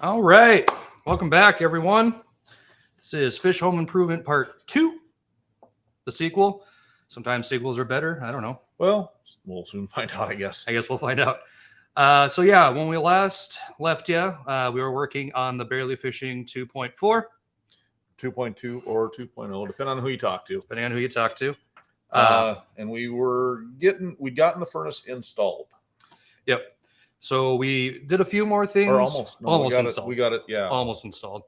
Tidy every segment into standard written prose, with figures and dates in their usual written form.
All right. Welcome back, everyone. This is Fish Home Improvement Part 2, the sequel. Sometimes sequels are better. I don't know. Well, we'll soon find out, I guess. I guess we'll find out. So yeah, when we last left you, we were working on the Barely Fishing 2.4. 2.2 or 2.0, depending on who you talk to. Depending on who you talk to. And we'd gotten the furnace installed. Yep. So we did a few more things. Or almost. No, almost we installed. We got it, yeah. Almost installed.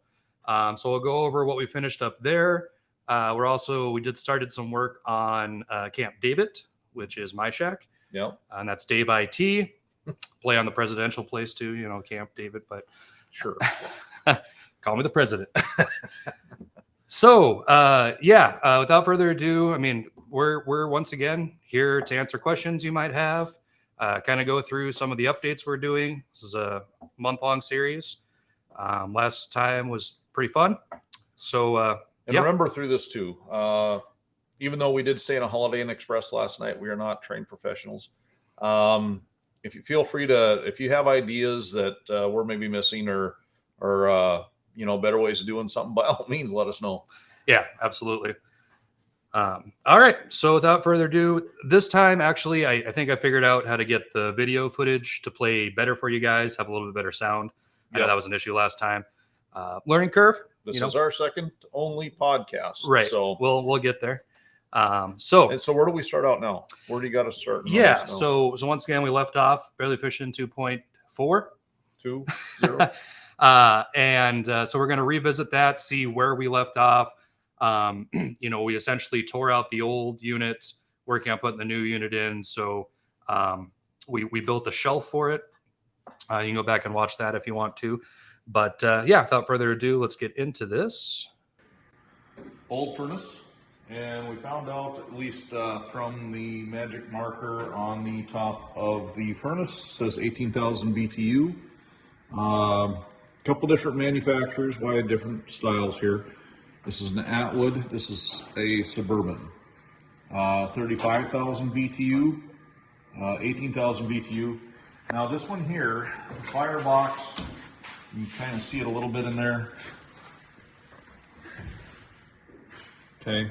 So we'll go over what we finished up there. We started some work on Camp David, which is my shack. Yep. And that's Dave IT. Play on the presidential place too, Camp David, but sure. Call me the president. So, without further ado, I mean, we're once again here to answer questions you might have, kind of go through some of the updates we're doing. This is a month-long series. Last time was pretty fun. So, remember through this too, even though we did stay in a Holiday Inn Express last night, we are not trained professionals. If you feel free if you have ideas that we're maybe missing or better ways of doing something, by all means, let us know. Yeah, absolutely. All right. So without further ado, this time, actually, I think I figured out how to get the video footage to play better for you guys, have a little bit better sound. I know that was an issue last time. Learning curve. This is our second only podcast. Right. So we'll get there. So where do we start out now? Where do you got to start? Yeah. So once again, we left off Barely Fishing 2.4. 2.0. So we're going to revisit that, see where we left off. We essentially tore out the old unit, working on putting the new unit in. So we built a shelf for it. You can go back and watch that if you want to. But without further ado, let's get into this. Old furnace. And we found out, at least from the magic marker on the top of the furnace, says 18,000 BTU. Couple different manufacturers, why different styles here. This is an Atwood, this is a Suburban. 35,000 BTU, 18,000 BTU. Now this one here, the firebox, you kind of see it a little bit in there. Okay.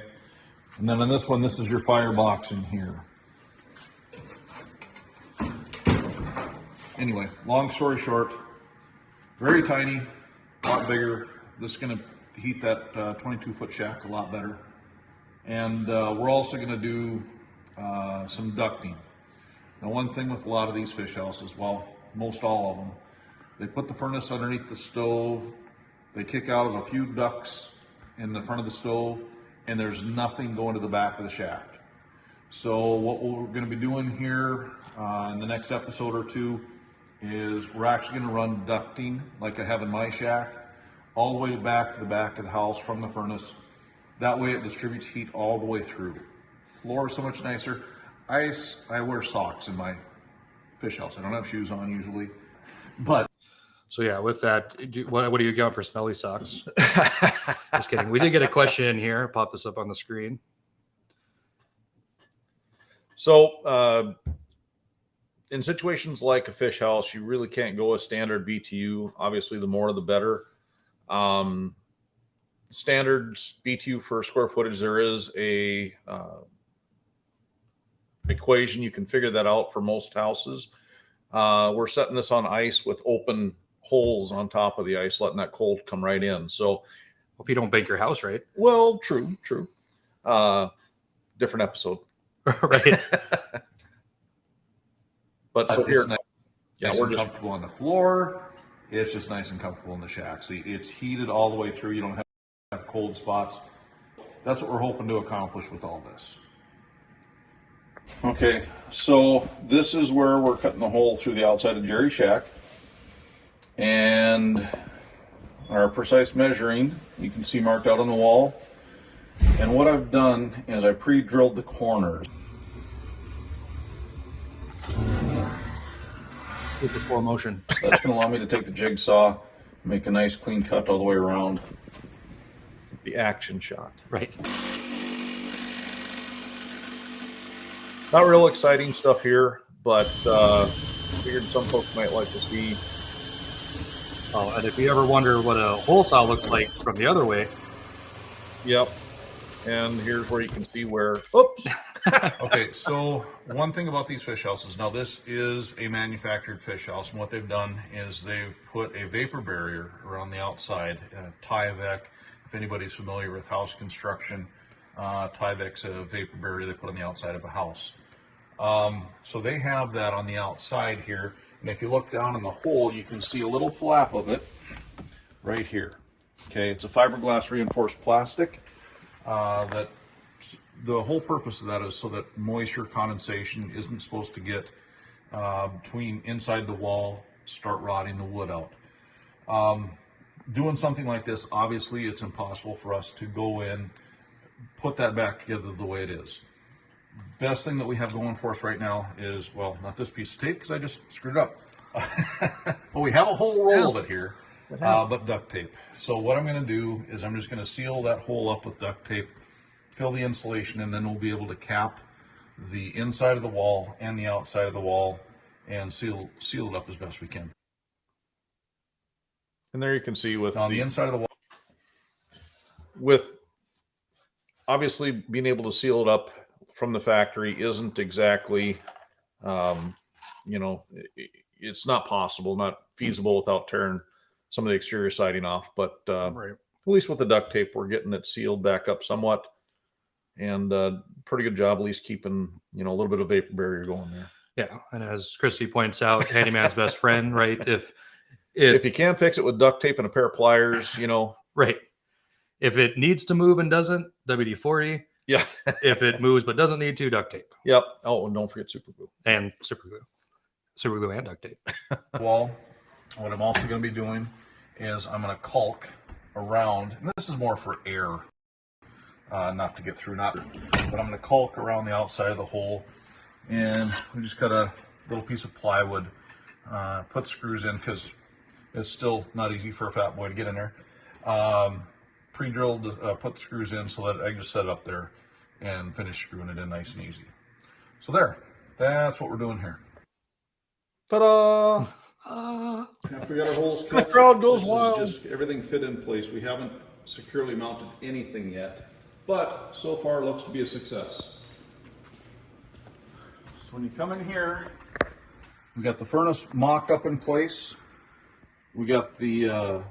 And then on this one, this is your firebox in here. Anyway, long story short, very tiny, a lot bigger. This is going to heat that 22-foot shack a lot better. And we're also going to do some ducting. Now, one thing with a lot of these fish houses, well, most all of them, they put the furnace underneath the stove. They kick out of a few ducts in the front of the stove, and there's nothing going to the back of the shaft. So what we're going to be doing here in the next episode or two is we're actually going to run ducting like I have in my shack all the way back to the back of the house from the furnace. That way it distributes heat all the way through. Floor is so much nicer. I wear socks in my fish house. I don't have shoes on usually, but. So yeah, with that, what do you got for smelly socks? Just kidding. We did get a question in here. Pop this up on the screen. So in situations like a fish house, you really can't go a standard BTU. Obviously, the more the better. Standard BTU for square footage, there is a equation. You can figure that out for most houses. We're setting this on ice with open holes on top of the ice, letting that cold come right in. So if you don't bake your house right. Well, true. Different episode. Right. But so here, we're just comfortable on the floor. It's just nice and comfortable in the shack. So it's heated all the way through. You don't have cold spots. That's what we're hoping to accomplish with all this. Okay, so this is where we're cutting the hole through the outside of Jerry's shack. And our precise measuring, you can see marked out on the wall. And what I've done is I pre-drilled the corners. With the slow motion. That's going to allow me to take the jigsaw, make a nice clean cut all the way around. The action shot. Right. Not real exciting stuff here, but figured some folks might like to see. Oh, and if you ever wonder what a hole saw looks like from the other way, Yep. And here's where you can see where, oops. Okay, so one thing about these fish houses, now this is a manufactured fish house, and what they've done is they've put a vapor barrier around the outside, Tyvek. If anybody's familiar with house construction, Tyvek's a vapor barrier they put on the outside of a house. So they have that on the outside here, and if you look down in the hole, you can see a little flap of it right here. Okay, it's a fiberglass reinforced plastic that the whole purpose of that is so that moisture condensation isn't supposed to get between inside the wall, start rotting the wood out. Doing something like this, obviously it's impossible for us to go in, put that back together the way it is. Best thing that we have going for us right now is, well, not this piece of tape because I just screwed it up. But we have a whole roll of it here, but duct tape. So what I'm going to do is I'm just going to seal that hole up with duct tape, fill the insulation, and then we'll be able to cap the inside of the wall and the outside of the wall and seal it up as best we can. And there you can see with On the inside of the wall, with obviously being able to seal it up from the factory isn't exactly, it's not possible, not feasible without tearing some of the exterior siding off. But Right. at least with the duct tape, we're getting it sealed back up somewhat, and pretty good job at least keeping a little bit of vapor barrier going there. Yeah, and as Christy points out, handyman's best friend, right? If you can't fix it with duct tape and a pair of pliers, right. If it needs to move and doesn't, WD-40. yeah, If it moves but doesn't need to, duct tape yep. Oh, and don't forget super glue. and super glue and duct tape. wall, what I'm also going to be doing is I'm going to caulk around, and this is more for air, not to get through, but I'm going to caulk around the outside of the hole, and we just cut a little piece of plywood, put screws in because it's still not easy for a fat boy to get in there. Pre-drilled, put the screws in so that I just set it up there and finish screwing it in nice and easy. So that's what we're doing here. Ta-da! After we got our holes cut, The crowd goes this wild. is just everything fit in place. We haven't securely mounted anything yet, but so far it looks to be a success. So when you come in here, We got the furnace mocked up in place. We got the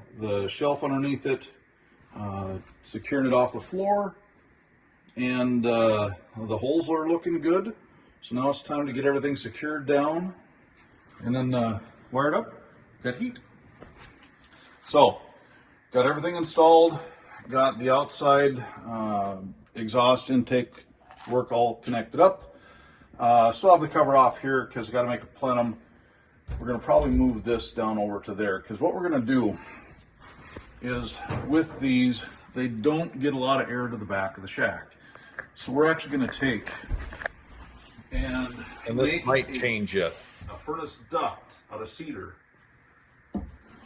shelf underneath it, securing it off the floor, and the holes are looking good. So now it's time to get everything secured down and then wired up. Got heat. So got everything installed. Got the outside exhaust intake work all connected up. Still have the cover off here because I got to make a plenum. We're going to probably move this down over to there because what we're going to do is with these, they don't get a lot of air to the back of the shack. So we're actually going to take and this make might change yet. a furnace duct out of cedar. We're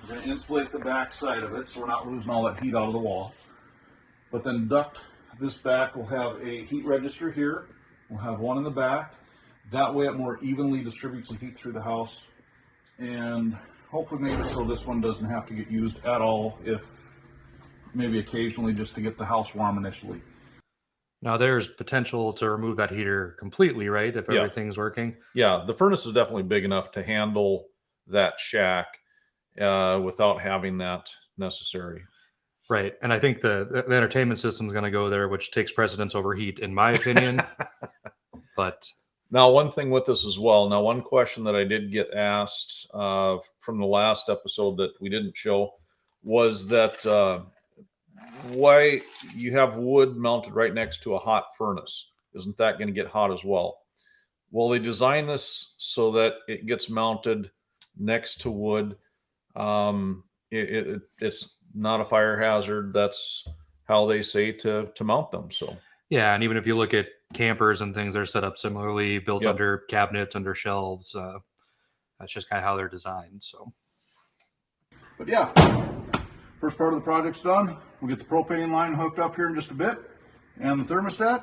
going to insulate the back side of it so we're not losing all that heat out of the wall. But then duct this back will have a heat register here. We'll have one in the back. That way it more evenly distributes the heat through the house. And hopefully make it so this one doesn't have to get used at all, if maybe occasionally just to get the house warm initially. Now there's potential to remove that heater completely, right? If Yeah. everything's working. Yeah, the furnace is definitely big enough to handle that shack without having that necessary. Right. And I think the entertainment system is going to go there, which takes precedence over heat, in my opinion. But Now, one thing with this as well. Now, one question that I did get asked from the last episode that we didn't show was that why you have wood mounted right next to a hot furnace? Isn't that going to get hot as well? Well, they designed this so that it gets mounted next to wood. It's not a fire hazard. That's how they say to mount them. So yeah, and even if you look at campers and things, they're set up similarly, built Yep. under cabinets, under shelves. That's just kind of how they're designed. So But yeah, first part of the project's done. We'll get the propane line hooked up here in just a bit and the thermostat.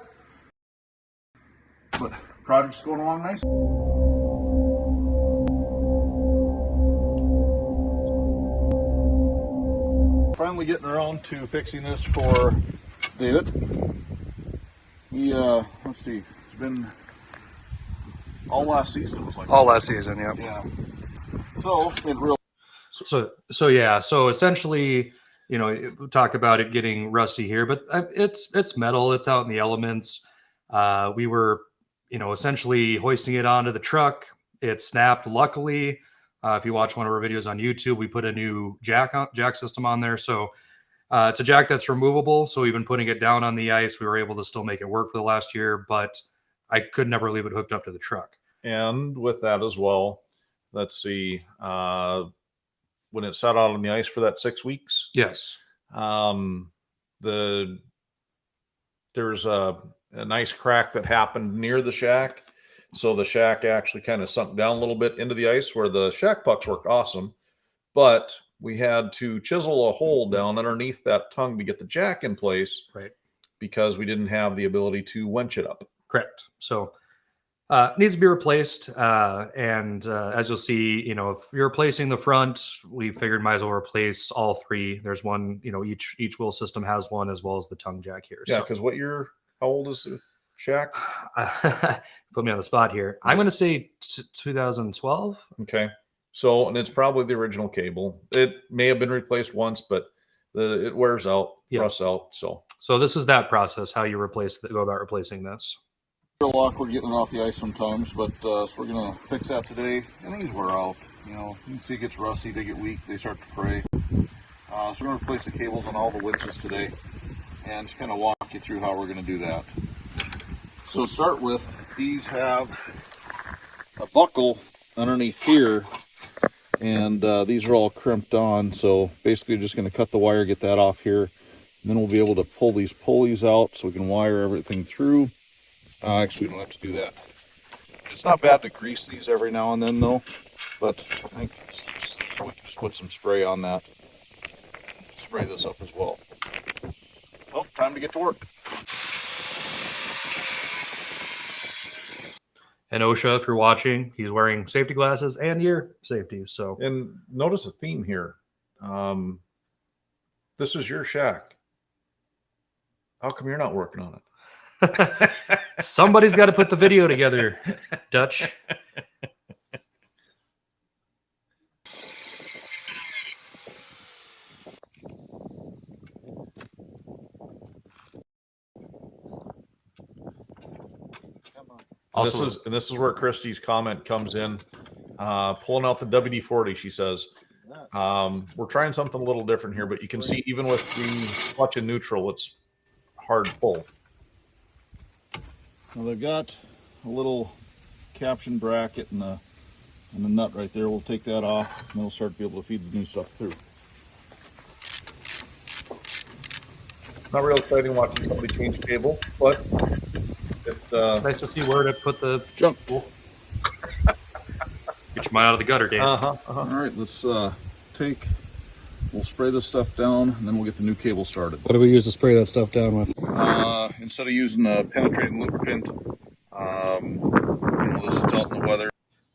But project's going along nice. Finally getting around to fixing this for David. He, let's see, it's been all last season. It was like All last season, yeah. yeah. So it really. So yeah. So essentially, you know, we talk about it getting rusty here, but it's metal. It's out in the elements. We were, you know, essentially hoisting it onto the truck. It snapped. Luckily, if you watch one of our videos on YouTube, we put a new jack system on there. So it's a jack that's removable. So even putting it down on the ice, we were able to still make it work for the last year. But I could never leave it hooked up to the truck. And with that as well, let's see, when it sat out on the ice for that 6 weeks, Yes. There's a nice crack that happened near the shack. So the shack actually kind of sunk down a little bit into the ice where the shack pucks worked awesome. But we had to chisel a hole down underneath that tongue to get the jack in place. Right. Because we didn't have the ability to winch it up. Correct. So needs to be replaced. And as you'll see, you know, if you're replacing the front, we figured might as well replace all three. There's one, you know, each wheel system has one, as well as the tongue jack here. Yeah, So because how old is the shack? put me on the spot here. I'm going to say 2012. Okay. So, and it's probably the original cable. It may have been replaced once, but it wears out, Yeah. rusts out. So this is that process, how you go about replacing this. Real awkward getting it off the ice sometimes, but so we're gonna fix that today. And these wear out. You know, you can see it gets rusty, they get weak, they start to fray. So we're gonna replace the cables on all the winches today, and just kind of walk you through how we're gonna do that. So to start with, these have a buckle underneath here, and these are all crimped on. So basically, just gonna cut the wire, get that off here, and then we'll be able to pull these pulleys out so we can wire everything through. Actually, we don't have to do that. It's not bad to grease these every now and then, though. But I think we can just put some spray on that. Spray this up as well. Well, time to get to work. And OSHA, if you're watching, he's wearing safety glasses and ear safety. So And notice a theme here. This is your shack. How come you're not working on it? somebody's got to put the video together, Dutch. Also, This is where Christy's comment comes in. Pulling out the WD-40, she says. We're trying something a little different here, but you can see even with the clutch in neutral, it's hard pull. Now they've got a little caption bracket and a nut right there. We'll take that off, and then we'll start to be able to feed the new stuff through. Not real exciting watching somebody change cable, but it's nice to see where to put the Jump. Get your mind out of the gutter, Dan. All right, let's we'll spray this stuff down, and then we'll get the new cable started. What do we use to spray that stuff down with? Instead of using a penetrating lubricant, this is out in the weather.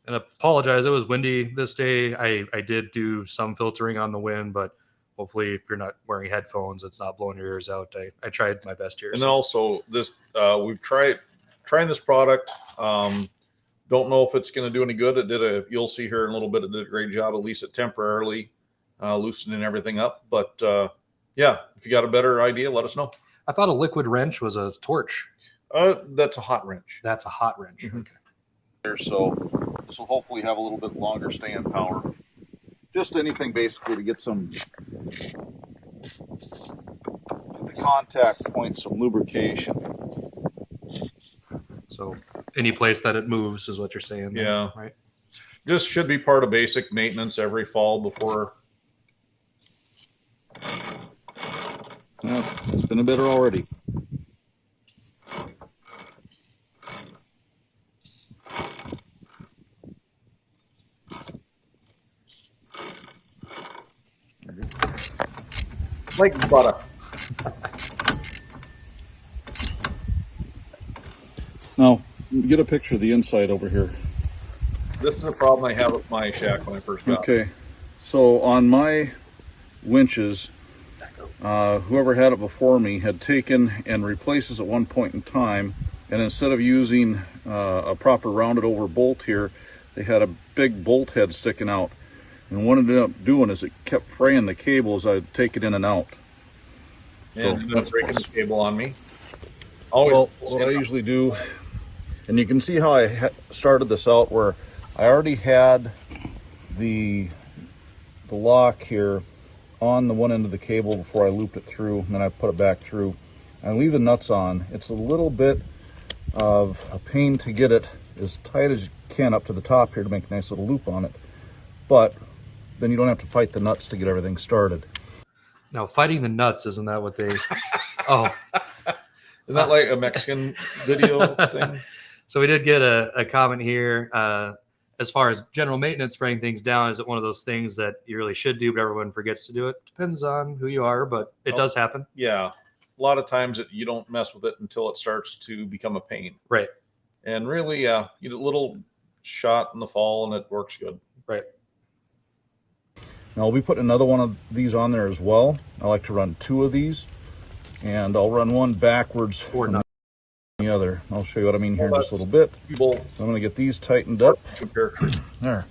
And apologize, it was windy this day. I did do some filtering on the wind, but hopefully if you're not wearing headphones, it's not blowing your ears out. I tried my best here. And then also this we've trying this product. Don't know if it's going to do any good. You'll see here in a little bit. It did a great job, at least it temporarily loosening everything up. But yeah, if you got a better idea, let us know. I thought a liquid wrench was a torch. That's a hot wrench. That's a hot wrench. Mhm. Okay. So this will hopefully have a little bit longer staying power. Just anything basically to get the contact point, some lubrication. So any place that it moves is what you're saying. Then, Yeah. Right. Just should be part of basic maintenance every fall before. Yeah, it's been a better already. Like butter. Now, get a picture of the inside over here. This is a problem I have with my shack when I first got it. Okay, so on my winches, whoever had it before me had taken and replaced this at one point in time, and instead of using a proper rounded over bolt here, they had a big bolt head sticking out. And what it ended up doing is it kept fraying the cable as I'd take it in and out. And So that's breaking the cable on me. Always. Well, what I usually do, and you can see how I started this out, where I already had the lock here on the one end of the cable before I looped it through, and then I put it back through. I leave the nuts on. It's a little bit of a pain to get it as tight as you can up to the top here to make a nice little loop on it, but then you don't have to fight the nuts to get everything started. Now, fighting the nuts, isn't that what they? Oh, Isn't that like a Mexican video thing? so we did get a comment here. As far as general maintenance, spraying things down, is it one of those things that you really should do, but everyone forgets to do it? Depends on who you are, but it does happen. Yeah. A lot of times you don't mess with it until it starts to become a pain. Right. And really, yeah, you get a little shot in the fall and it works good. Right. Now I'll be putting another one of these on there as well. I like to run 2 of these, and I'll run one backwards Or from not. the other. I'll show you what I mean here in just a little bit. People So I'm going to get these tightened up. compare. There.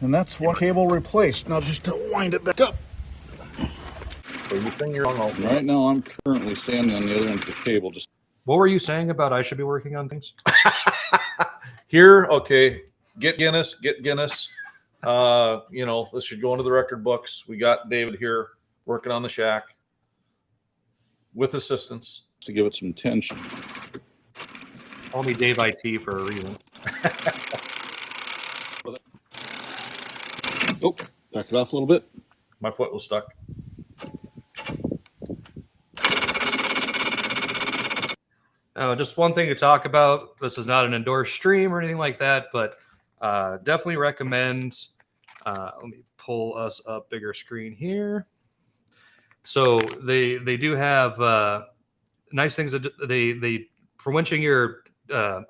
And that's one cable replaced. Now just to wind it back up. So you think you're on all Right now I'm currently standing on the other end of the cable. Just What were you saying about I should be working on things? here. Okay. Get Guinness. This should go into the record books. We got David here working on the shack with assistance. to give it some tension. Call me Dave IT for a reason. Oh, back it off a little bit. My foot was stuck. Just one thing to talk about. This is not an endorsed stream or anything like that, but definitely recommend. Let me pull us up bigger screen here. So they do have nice things that they for winching your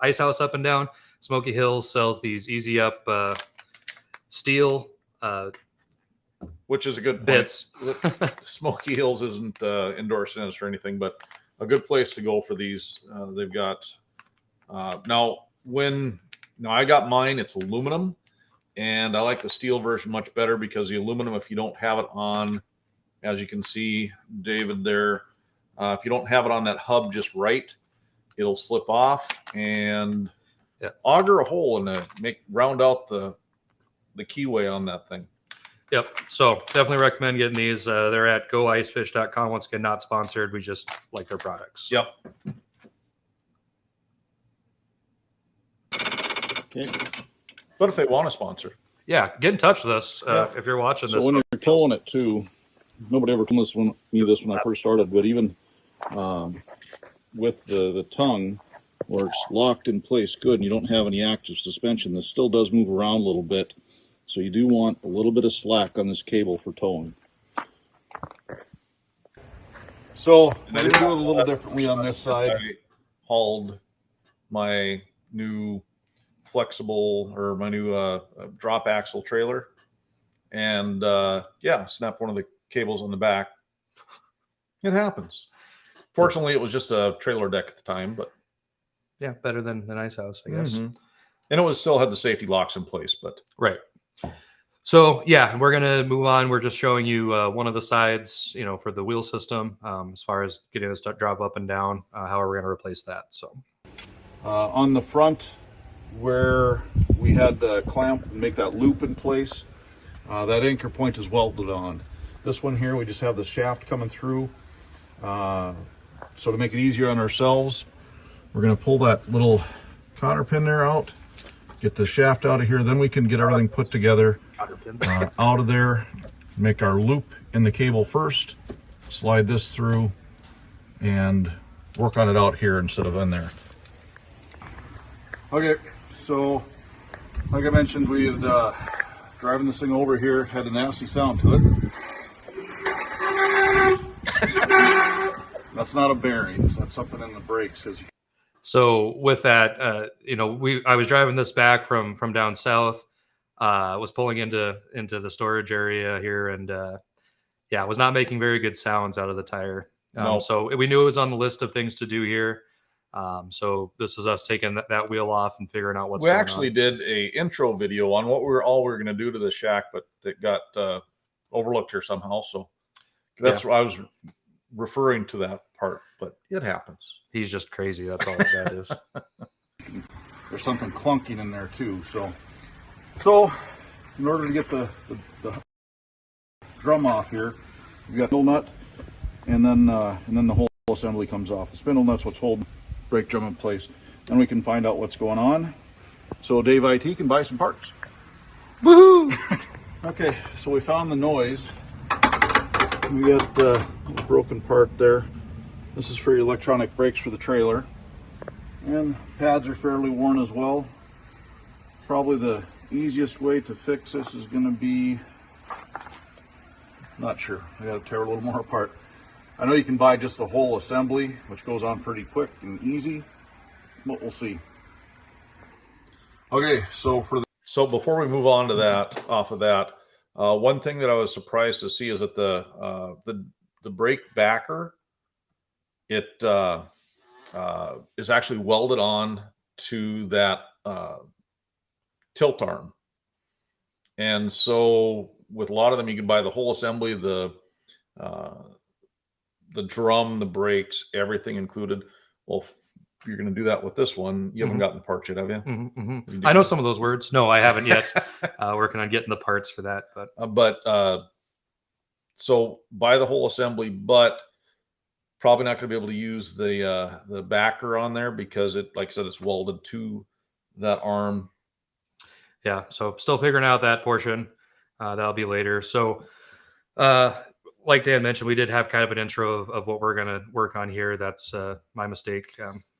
ice house up and down. Smoky Hills sells these easy up steel Which is a good point. bits. Smoky Hills isn't endorsing us or anything, but a good place to go for these. They've got now I got mine. It's aluminum, and I like the steel version much better because the aluminum, if you don't have it on, as you can see, David there, if you don't have it on that hub just right, it'll slip off and auger a hole and round out the keyway on that thing. Yep. So definitely recommend getting these. They're at goicefish.com. Once again, not sponsored. We just like their products. Yep. Okay. But if they want to sponsor, Yeah. Get in touch with us if you're watching So this. when you're towing it too, nobody ever told me this when I first started, but even with the tongue where it's locked in place good and you don't have any active suspension, this still does move around a little bit. So you do want a little bit of slack on this cable for towing. So I'm going to do it a little differently on this side. I hauled my new flexible or my new drop axle trailer and snapped one of the cables on the back. It happens. Fortunately, it was just a trailer deck at the time, but Yeah, better than the nice house, I guess. and it was still had the safety locks in place, but Right. So yeah, we're gonna move on. We're just showing you one of the sides, for the wheel system, as far as getting this to drop up and down. How are we gonna replace that? So On the front, where we had the clamp and make that loop in place, that anchor point is welded on. This one here, we just have the shaft coming through. So to make it easier on ourselves, we're going to pull that little cotter pin there out, get the shaft out of here, then we can get everything put together cotter pins. out of there, make our loop in the cable first, slide this through, and work on it out here instead of in there. Okay, so like I mentioned, we had driving this thing over here, had a nasty sound to it. That's not a bearing, so that's something in the brakes. So with that, I was driving this back from down south, was pulling into the storage area here, and yeah, was not making very good sounds out of the tire. No. So we knew it was on the list of things to do here. So this is us taking that wheel off and figuring out what's We going actually on. did a intro video on what we were going to do to the shack, but it got overlooked here somehow. So that's what I was referring to that part, but it happens. He's just crazy. That's all that is. There's something clunking in there too. So in order to get the drum off here, you got the spindle nut, and then the whole assembly comes off. The spindle nut's what's holding the brake drum in place. Then we can find out what's going on. So Dave IT can buy some parts. Woohoo! Okay, so we found the noise. We got a broken part there. This is for your electronic brakes for the trailer. And pads are fairly worn as well. Probably the easiest way to fix this is going to be, not sure, I gotta tear a little more apart. I know you can buy just the whole assembly, which goes on pretty quick and easy, but we'll see. Okay, so So before we move on to that, off of that, one thing that I was surprised to see is that the brake backer, it is actually welded on to that tilt arm. And so with a lot of them, you can buy the whole assembly, the drum, the brakes, everything included. Well, if you're going to do that with this one, you haven't gotten the parts yet, have you? I know some of those words. No, I haven't yet. Working on getting the parts for that, but So buy the whole assembly, but probably not going to be able to use the backer on there because it, like I said, it's welded to that arm. yeah. So still figuring out that portion. That'll be later. So, like Dan mentioned, we did have kind of an intro of what we're going to work on here. That's my mistake.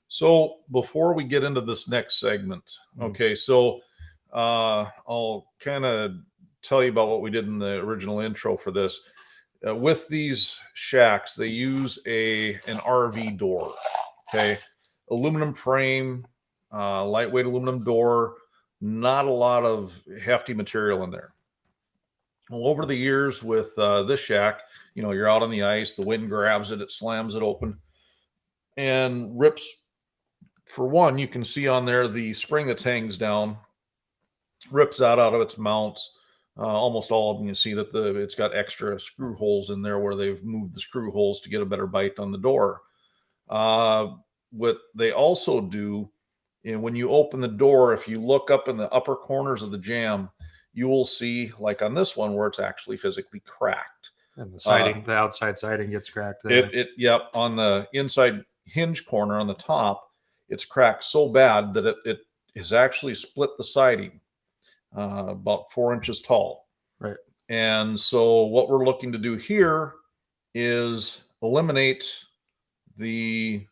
So before we get into this next segment, okay, so I'll kind of tell you about what we did in the original intro for this. With these shacks, they use an RV door, okay, aluminum frame, lightweight aluminum door, not a lot of hefty material in there. Well, over the years with this shack, you know, you're out on the ice, the wind grabs it, it slams it open and rips. For one, you can see on there the spring that hangs down, rips out of its mounts. Almost all of them, you see that it's got extra screw holes in there where they've moved the screw holes to get a better bite on the door. What they also do, and when you open the door, if you look up in the upper corners of the jamb, you will see, like on this one, where it's actually physically cracked. And the siding, the outside siding gets cracked. There. Yep, on the inside hinge corner on the top, it's cracked so bad that it has actually split the siding. About 4 inches tall. Right. And so what we're looking to do here is eliminate the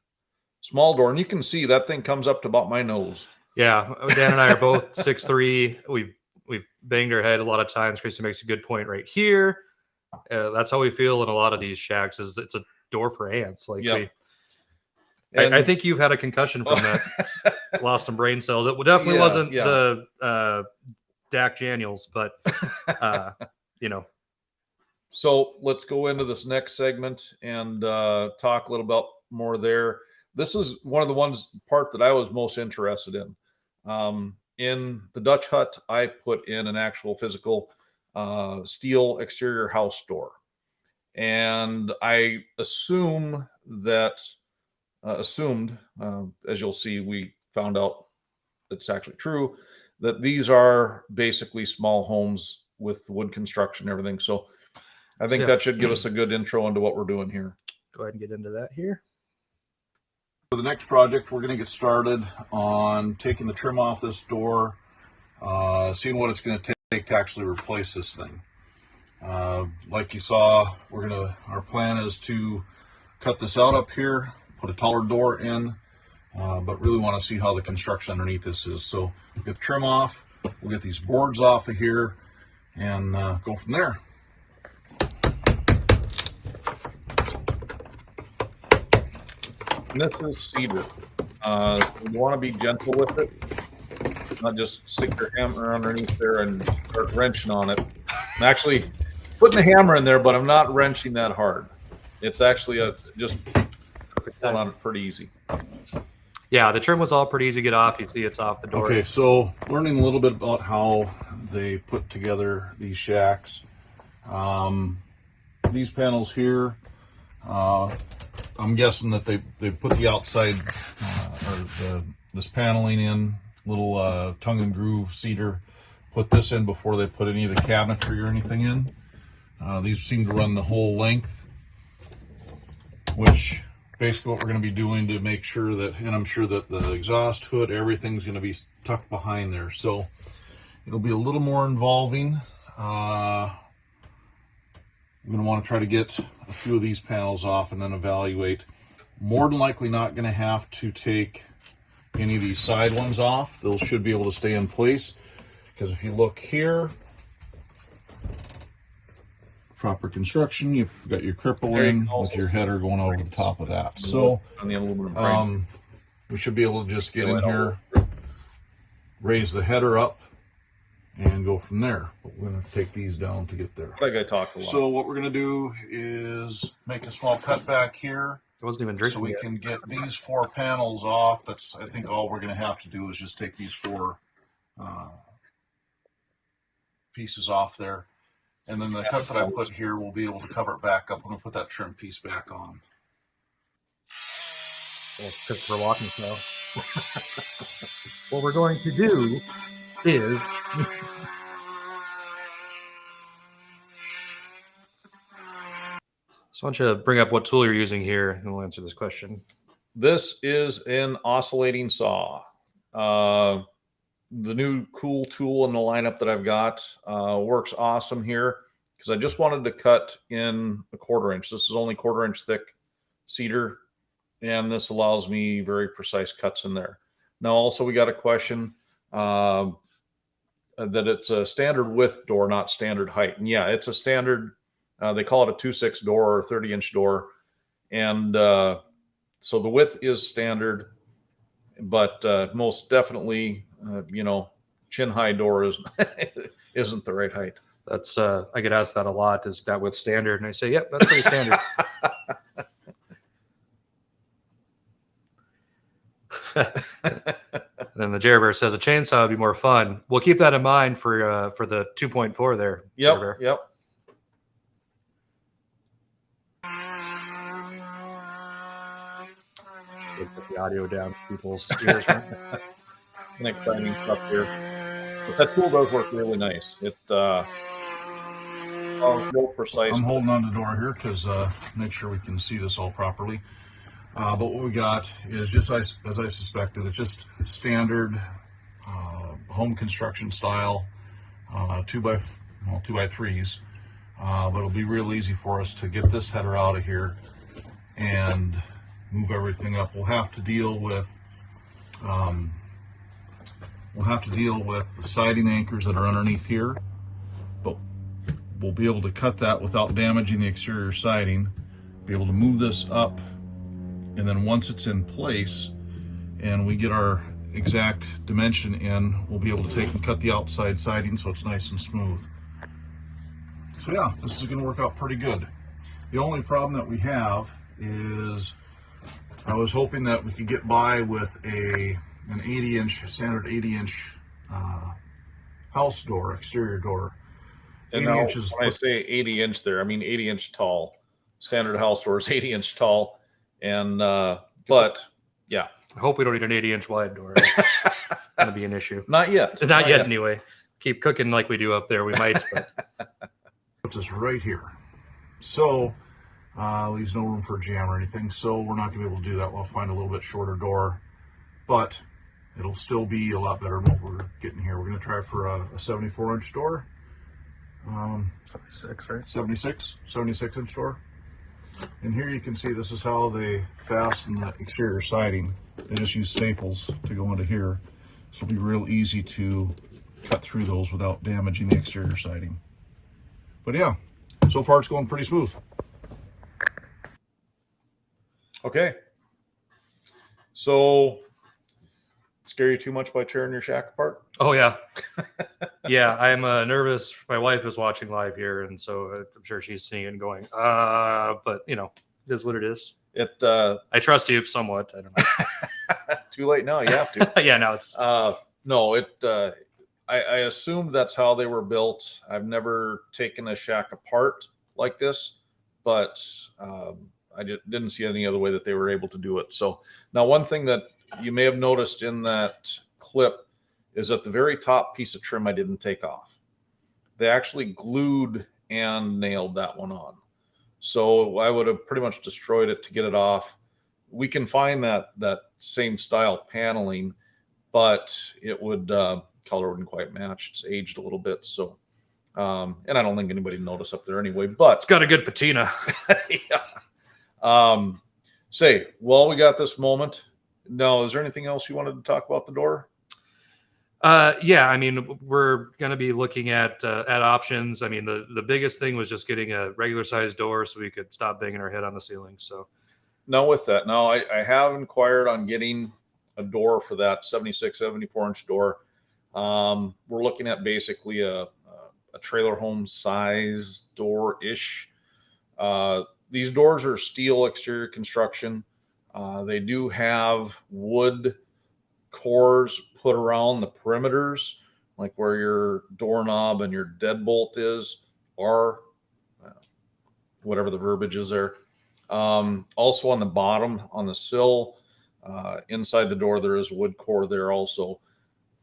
small door. And you can see that thing comes up to about my nose. Yeah. Dan and I are both 6'3". We've banged our head a lot of times. Christy makes a good point right here. That's how we feel in a lot of these shacks is it's a door for ants. Like Yep. I think you've had a concussion from that. Lost some brain cells. It definitely wasn't the Dak Daniels, but you know. So let's go into this next segment and talk a little bit more there. This is one of the part that I was most interested in. In the Dutch hut, I put in an actual physical steel exterior house door, and I assumed, as you'll see, we found out it's actually true, that these are basically small homes with wood construction and everything. So I think that should give us a good intro into what we're doing here. Go ahead and get into that here. For the next project, we're going to get started on taking the trim off this door, seeing what it's going to take to actually replace this thing. Like you saw, our plan is to cut this out up here, put a taller door in, but really want to see how the construction underneath this is. So we'll get the trim off, we'll get these boards off of here, and go from there. And this is cedar. You want to be gentle with it, not just stick your hammer underneath there and start wrenching on it. And actually, putting the hammer in there, but I'm not wrenching that hard. It's actually just pulling on it pretty easy. Yeah, the trim was all pretty easy to get off. You see it's off the door. Okay, so learning a little bit about how they put together these shacks. These panels here, I'm guessing that they put the outside this paneling in, little tongue and groove cedar. Put this in before they put any of the cabinetry or anything in. These seem to run the whole length, which basically what we're going to be doing to make sure that, and I'm sure that the exhaust hood, everything's going to be tucked behind there. So it'll be a little more involving. We're going to want to try to get a few of these panels off and then evaluate. More than likely not going to have to take any of these side ones off. Those should be able to stay in place. Because if you look here, proper construction, you've got your cripple in with your header going over the top of that. So on the aluminum frame. We should be able to just get in here, raise the header up, and go from there. But we're going to take these down to get there. Like I talked a lot. So what we're going to do is make a small cut back here. I wasn't even drinking So we yet. can get these 4 panels off. That's, I think, all we're going to have to do is just take these 4 pieces off there. And then the cut that I put here, we'll be able to cover it back up. I'm going to put that trim piece back on. Well, Christopher Walken style. What we're going to do is so I want you to bring up what tool you're using here, and we'll answer this question. This is an oscillating saw. The new cool tool in the lineup that I've got works awesome here because I just wanted to cut in a 1/4 inch. This is only 1/4 inch thick cedar, and this allows me very precise cuts in there. Now, also we got a question that it's a standard width door, not standard height. And yeah, it's a standard. They call it a 2.6 door or 30-inch door, and so the width is standard, but most definitely, chin high door isn't the right height. That's I get asked that a lot. Is that with standard? And I say, yep, that's pretty standard. And then the Jerbear says a chainsaw would be more fun. We'll keep that in mind for the 2.4 there. Jerbear. Yep. We'll put the audio down to people's ears. An exciting stuff here. But that tool does work really nice. It real precise. I'm holding on the door here because make sure we can see this all properly. But what we got is just as I suspected. It's just standard home construction style 2x3s. But it'll be real easy for us to get this header out of here and move everything up. We'll have to deal with the siding anchors that are underneath here, but we'll be able to cut that without damaging the exterior siding, be able to move this up, and then once it's in place and we get our exact dimension in, we'll be able to take and cut the outside siding so it's nice and smooth. So yeah, this is going to work out pretty good. The only problem that we have is I was hoping that we could get by with an 80-inch, standard 80-inch house door, exterior door. And now, when I say 80-inch there, I mean 80-inch tall. Standard house door is 80-inch tall. And, but, yeah. I hope we don't need an 80-inch wide door. That's going to be an issue. Not yet. Not yet, anyway. Keep cooking like we do up there. We might, but put this right here. So, leaves no room for a jam or anything. So we're not going to be able to do that. We'll find a little bit shorter door, but it'll still be a lot better than what we're getting here. We're going to try for a 74-inch door. 76, right? 76-inch door. And here you can see this is how they fasten the exterior siding. They just use staples to go into here. So it'll be real easy to cut through those without damaging the exterior siding. But yeah, so far it's going pretty smooth. Okay. So it's scare you too much by tearing your shack apart? Oh yeah, yeah. I'm nervous. My wife is watching live here, and so I'm sure she's seeing it and going, but you know, it is what it is. It I trust you somewhat. I don't know. too late now. You have to. Yeah, no, it's No, it. I assumed that's how they were built. I've never taken a shack apart like this, but I didn't see any other way that they were able to do it. So now, one thing that you may have noticed in that clip is at the very top piece of trim I didn't take off. They actually glued and nailed that one on. So I would have pretty much destroyed it to get it off. We can find that same style paneling, but it would color wouldn't quite match. It's aged a little bit, so and I don't think anybody noticed up there anyway. But got a good patina. yeah. Say, well, we got this moment. No, is there anything else you wanted to talk about the door? Yeah, I mean, we're going to be looking at options. I mean, the biggest thing was just getting a regular sized door so we could stop banging our head on the ceiling. So now with that, now I have inquired on getting a door for that 76, 74 inch door. We're looking at basically a trailer home size door ish. These doors are steel exterior construction. They do have wood cores put around the perimeters, like where your doorknob and your deadbolt is, or whatever the verbiage is there. Also on the bottom, on the sill, inside the door, there is wood core there also.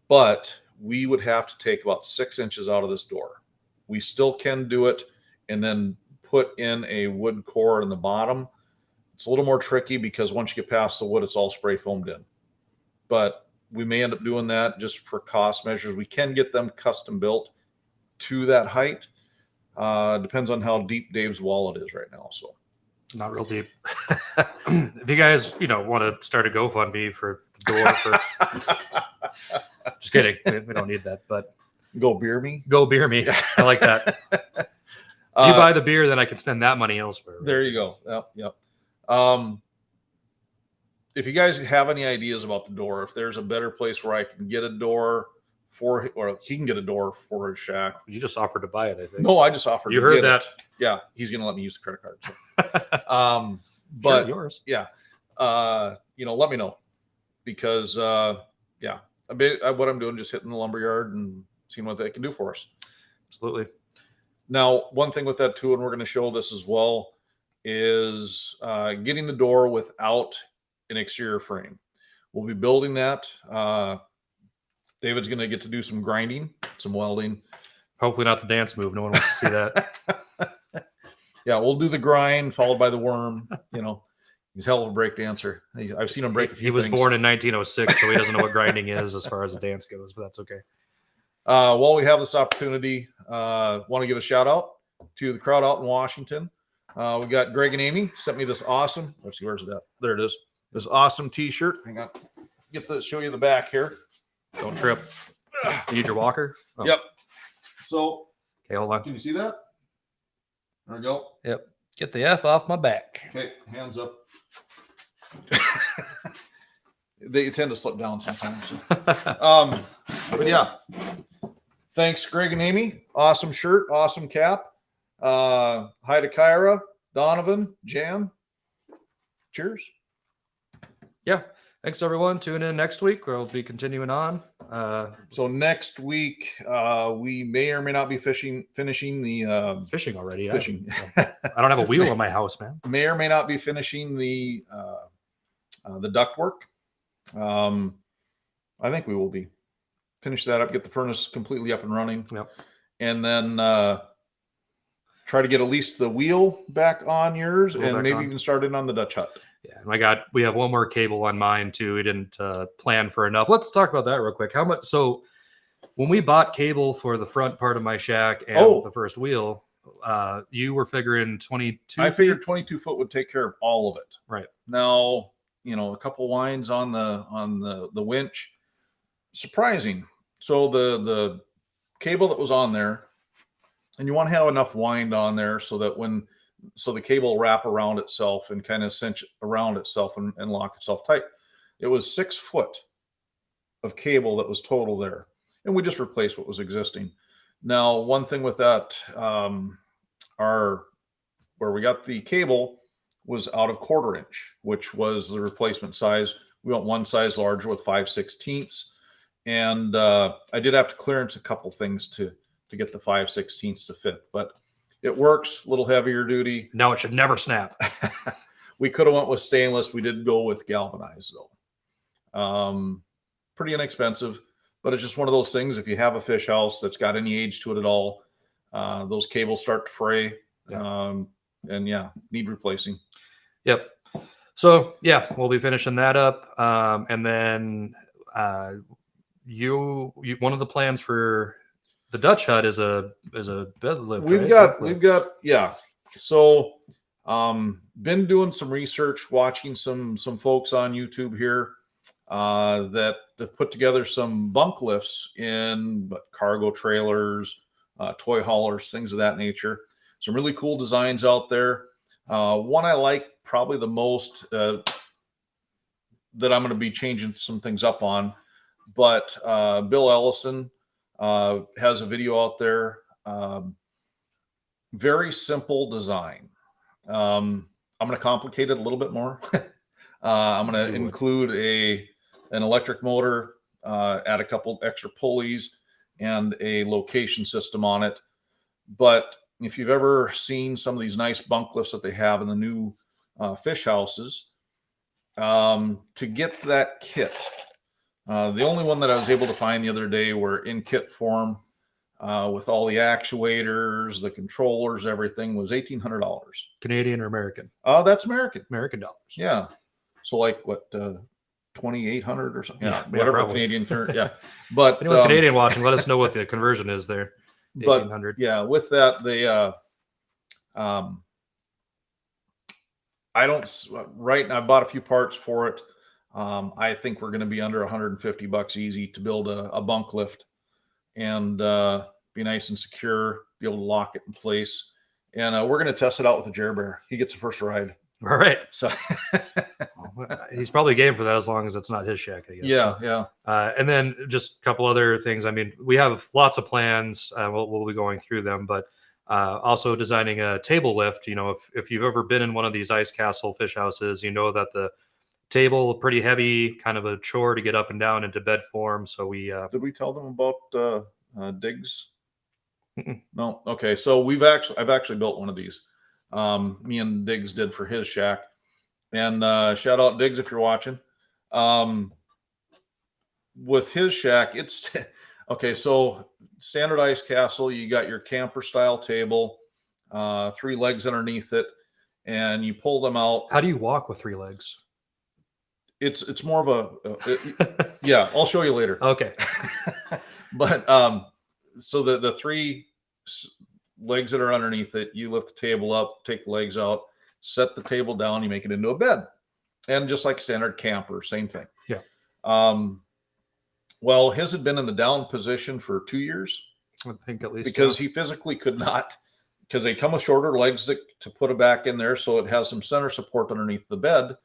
But we would have to take about 6 inches out of this door. We still can do it and then put in a wood core in the bottom. It's a little more tricky because once you get past the wood, it's all spray foamed in. But we may end up doing that just for cost measures. We can get them custom built to that height. Depends on how deep Dave's wallet is right now. So not real deep. If you guys, want to start a GoFundMe for the door for just kidding. We don't need that, but go beer me. Go beer me. I like that. You buy the beer, then I can spend that money elsewhere. Right? There you go. Yep. If you guys have any ideas about the door, if there's a better place where I can get a door for, or he can get a door for his shack. You just offered to buy it, I think. No, I just offered. You to heard get that? It. Yeah, he's gonna let me use the credit card. So. But sure, yours. Yeah, let me know because what I'm doing, just hitting the lumberyard and seeing what they can do for us. Absolutely. Now, one thing with that too, and we're going to show this as well, is getting the door without an exterior frame. We'll be building that. David's going to get to do some grinding, some welding. Hopefully not the dance move. No one wants to see that. Yeah, we'll do the grind followed by the worm. He's a hell of a break dancer. I've seen him break a few things. He was born in 1906, so he doesn't know what grinding is as far as the dance goes, but that's okay. While we have this opportunity, want to give a shout out to the crowd out in Washington. We got Greg and Amy sent me this awesome. Let's see, where's that? There it is. This awesome T-shirt. Hang on, show you the back here. Don't trip. You need your walker. Oh. Yep. So, okay, hold on. Can you see that? There we go. Yep. Get the F off my back. Okay, hands up. They tend to slip down sometimes. So. But yeah. Thanks, Greg and Amy. Awesome shirt, awesome cap. Hi to Kyra, Donovan, Jan. Cheers. Yeah. Thanks, everyone. Tune in next week. We'll be continuing on. So next week, we may or may not be finishing the fishing already. Fishing. I don't have a wheel in my house, man. May or may not be finishing the ductwork. I think we will be. Finish that up, get the furnace completely up and running. Yep. And then try to get at least the wheel back on yours and maybe even start in on the Dutch hut. Yeah, we have one more cable on mine too. We didn't plan for enough. Let's talk about that real quick. How much? So when we bought cable for the front part of my shack and the first wheel, you were figuring 22. I figured 22 foot would take care of all of it. Right. Now, a couple winds on the winch. Surprising. So the cable that was on there, and you want to have enough wind on there so that the cable will wrap around itself and kind of cinch around itself and lock itself tight. It was 6 foot. of cable that was total there, and we just replaced what was existing. Now, one thing with that, our where we got the cable was out of 1/4 inch, which was the replacement size. We went one size larger with 5/16, and I did have to clearance a couple things to get the 5/16 to fit, but it works. A little heavier duty. Now it should never snap. We could have went with stainless. We did go with galvanized though. Pretty inexpensive, but it's just one of those things. If you have a fish house that's got any age to it at all, those cables start to fray. Yeah. And yeah, need replacing. Yep. So yeah, we'll be finishing that up, and then you one of the plans for the Dutch hut is a bed lift. We've got yeah. So been doing some research, watching some folks on YouTube here that have put together some bunk lifts in cargo trailers, toy haulers, things of that nature. Some really cool designs out there. One I like probably the most that I'm going to be changing some things up on, but Bill Ellison has a video out there. Very simple design. I'm going to complicate it a little bit more. I'm going to include an electric motor, add a couple extra pulleys, and a location system on it. But if you've ever seen some of these nice bunk lifts that they have in the new fish houses, to get that kit, the only one that I was able to find the other day were in kit form with all the actuators, the controllers, everything was $1,800. Canadian or American? That's American. American dollars. Yeah. So like what, 2,800 or something? Yeah, Yeah, whatever probably. Canadian current. Yeah. But If anyone's Canadian watching, let us know what the conversion is there. but 1,800. yeah, with that, they I don't right now. I bought a few parts for it. I think we're going to be under $150 easy to build a bunk lift and be nice and secure, be able to lock it in place. And we're going to test it out with a Jer Bear. He gets the first ride. All right. So He's probably game for that as long as it's not his shack, I guess. yeah, yeah. And then just a couple other things. I mean, we have lots of plans. We'll be going through them, but also designing a table lift. You know, if you've ever been in one of these ice castle fish houses, you know that the table pretty heavy, kind of a chore to get up and down into bed form. So we Did we tell them about Diggs? Mm-mm. No. Okay. So I've actually built one of these. Me and Diggs did for his shack. And shout out Diggs if you're watching. With his shack, it's okay. So standard ice castle, you got your camper style table, 3 legs underneath it, and you pull them out. How do you walk with 3 legs? It's more of yeah. I'll show you later. Okay. But so the 3 legs that are underneath it, you lift the table up, take the legs out, set the table down, you make it into a bed. And just like standard camper, same thing. Yeah. Well, his had been in the down position for 2 years I think at least because he physically could not, because they come with shorter legs to put it back in there. So it has some center support underneath the bed,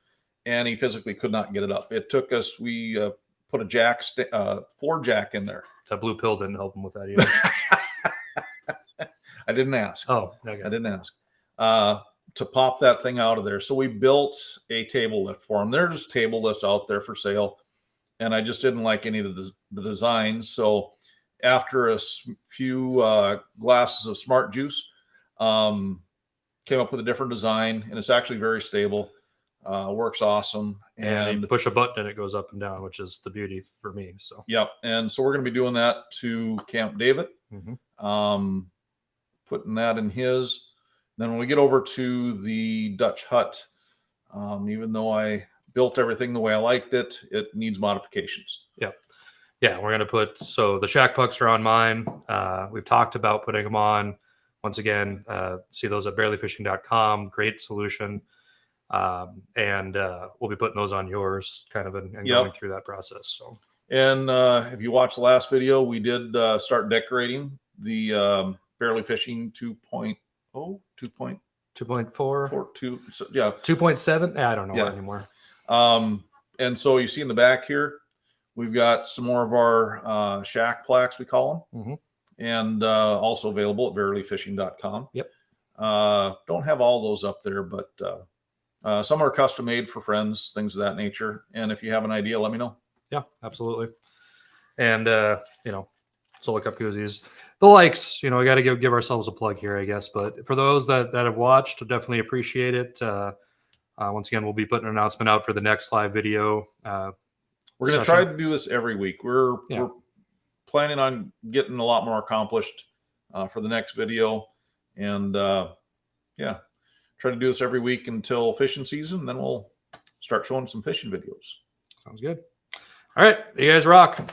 and he physically could not get it up. It took us, we put a floor jack in there. that blue pill didn't help him with that either. I didn't ask. Oh, okay. I didn't ask to pop that thing out of there. So we built a table lift for him. There's table lifts out there for sale, and I just didn't like any of the designs. So after a few glasses of Smart Juice, came up with a different design, and it's actually very stable. Works awesome. And you push a button and it goes up and down, which is the beauty for me. So yep. And so we're going to be doing that to Camp David. Mhm. Putting that in his. Then when we get over to the Dutch hut, even though I built everything the way I liked it, it needs modifications. yeah, we're gonna so the shack pucks are on mine. We've talked about putting them on. Once again, see those at barelyfishing.com. Great solution. And we'll be putting those on yours, kind of, and Yep. going through that process. So And if you watched the last video, we did start decorating the Barely Fishing 2.0, 2.42. 2.4, So, yeah. 2.7. I don't know Yeah. anymore. And so you see in the back here, We've got some more of our shack plaques, we call them, Mhm. and also available at verilyfishing.com. Yep. Don't have all those up there, but some are custom made for friends, things of that nature. And if you have an idea, let me know. Yeah, absolutely. And Solo Cup koozies, the likes. We got to give ourselves a plug here, I guess. But for those that have watched, definitely appreciate it. Once again, we'll be putting an announcement out for the next live video. We're going to try to do this every week. We're planning on getting a lot more accomplished for the next video, and try to do this every week until fishing season. Then we'll start showing some fishing videos. Sounds good. All right, you guys rock.